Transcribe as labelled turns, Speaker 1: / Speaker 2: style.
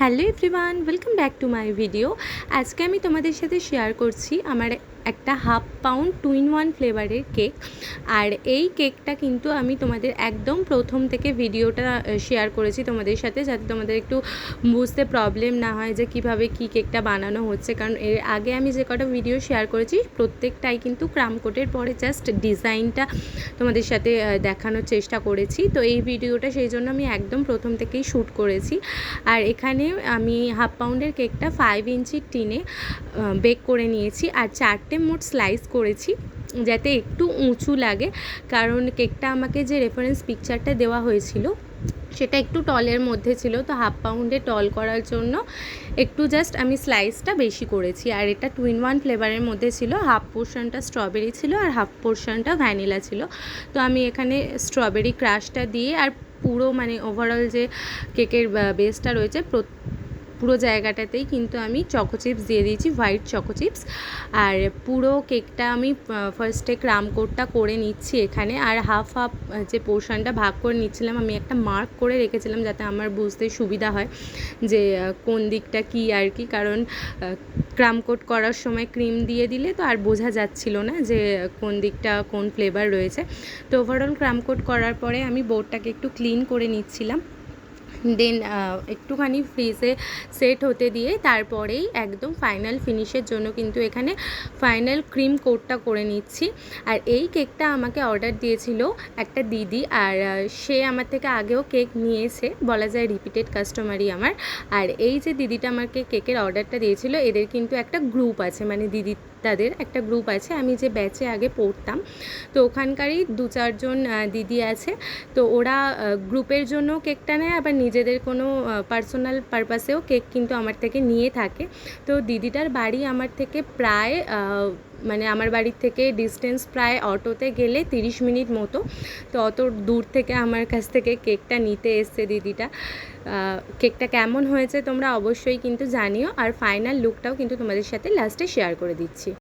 Speaker 1: Hello everyone, welcome back to my video. আজকে আমি তোমাদের সাথে শেয়ার করছি আমার একটা 1/2 পাউন্ড 2-in-1 ফ্লেভারের কেক। আর এই কেকটা কিন্তু আমি তোমাদের একদম প্রথম থেকে ভিডিওটা শেয়ার করেছি তোমাদের সাথে, যাতে তোমাদের একটু বুঝতে প্রবলেম না হয় যে কিভাবে কি কেকটা বানানো হচ্ছে। কারণ এর আগে আমি যে কটা ভিডিও শেয়ার করেছি প্রত্যেকটাই কিন্তু ক্রাম কোটের পরে জাস্ট ডিজাইনটা তোমাদের সাথে দেখানোর চেষ্টা করেছি। তো এই ভিডিওটা সেই জন্য আমি একদম প্রথম থেকেই শ্যুট করেছি। আর এখানে আমি 1/2 পাউন্ডের কেকটা 5 ইঞ্চির টিনে বেক করে নিয়েছি, আর 4টে মোট স্লাইস করেছি যাতে একটু উঁচু লাগে, কারণ কেকটা আমাকে যে রেফারেন্স পিকচারটা দেওয়া হয়েছিল সেটা একটু টলের মধ্যে ছিল। তো 1/2 পাউন্ডে টল করার জন্য একটু জাস্ট আমি স্লাইসটা বেশি করেছি। আর এটা 2-in-1 ফ্লেভারের মধ্যে ছিল, হাফ পোর্শনটা স্ট্রবেরি ছিল আর হাফ পোর্শনটা ভ্যানিলা ছিল। তো আমি এখানে স্ট্রবেরি ক্রাশটা দিয়ে আর পুরো ওভারঅল যে কেকের বেসটা রয়েছে পুরো জায়গাটাতেই কিন্তু আমি চকো চিপস দিয়ে দিয়েছি, হোয়াইট চকো চিপস। আর পুরো কেকটা আমি ফার্স্টে ক্রাম কোটটা করে নিচ্ছি এখানে, আর হাফ যে পোর্শনটা ভাগ করে নিচ্ছিলাম আমি একটা মার্ক করে রেখেছিলাম যাতে আমার বুঝতে সুবিধা হয় যে কোন দিকটা কি আর কি। কারণ ক্রাম কোট করার সময় ক্রিম দিয়ে দিলে তো আর বোঝা যাচ্ছিল না যে কোন দিকটা কোন ফ্লেভার রয়েছে। তো ওভারঅল ক্রাম কোট করার পরে আমি বোর্ডটাকে একটু ক্লিন করে নিচ্ছিলাম, দেন একটুখানি ফ্রিজে সেট হতে দিয়ে তারপরেই একদম ফাইনাল ফিনিশের জন্য কিন্তু এখানে ফাইনাল ক্রিম কোটটা করে নিচ্ছি। আর এই কেকটা আমাকে অর্ডার দিয়েছিল একটা দিদি, আর সে আমার থেকে আগেও কেক নিয়েছে, বলা যায় রিপিটেড কাস্টমারই আমার। আর এই যে দিদিটা আমাকে কেকের অর্ডারটা দিয়েছিল এদের কিন্তু একটা গ্রুপ আছে, দিদি তাদের একটা গ্রুপ আছে, আমি যে ব্যাচে আগে পড়তাম তো ওখানকারই 2-4 জন দিদি আছে। তো ওরা গ্রুপের জন্য কেকটা নেয়, আবার নিজেদের কোনো পার্সোনাল পারপাসেও কেক কিন্তু আমার থেকে নিয়ে থাকে। তো দিদিটার বাড়ি আমার থেকে প্রায় আমার বাড়ির থেকে ডিস্টেন্স প্রায় অটোতে গেলে 30 মিনিট মতো। তো অত দূর থেকে আমার কাছ থেকে কেকটা নিতে এসছে দিদিটা। কেকটা কেমন হয়েছে তোমরা অবশ্যই কিন্তু জানিও, আর ফাইনাল লুকটাও কিন্তু তোমাদের সাথে লাস্টে শেয়ার করে দিচ্ছি।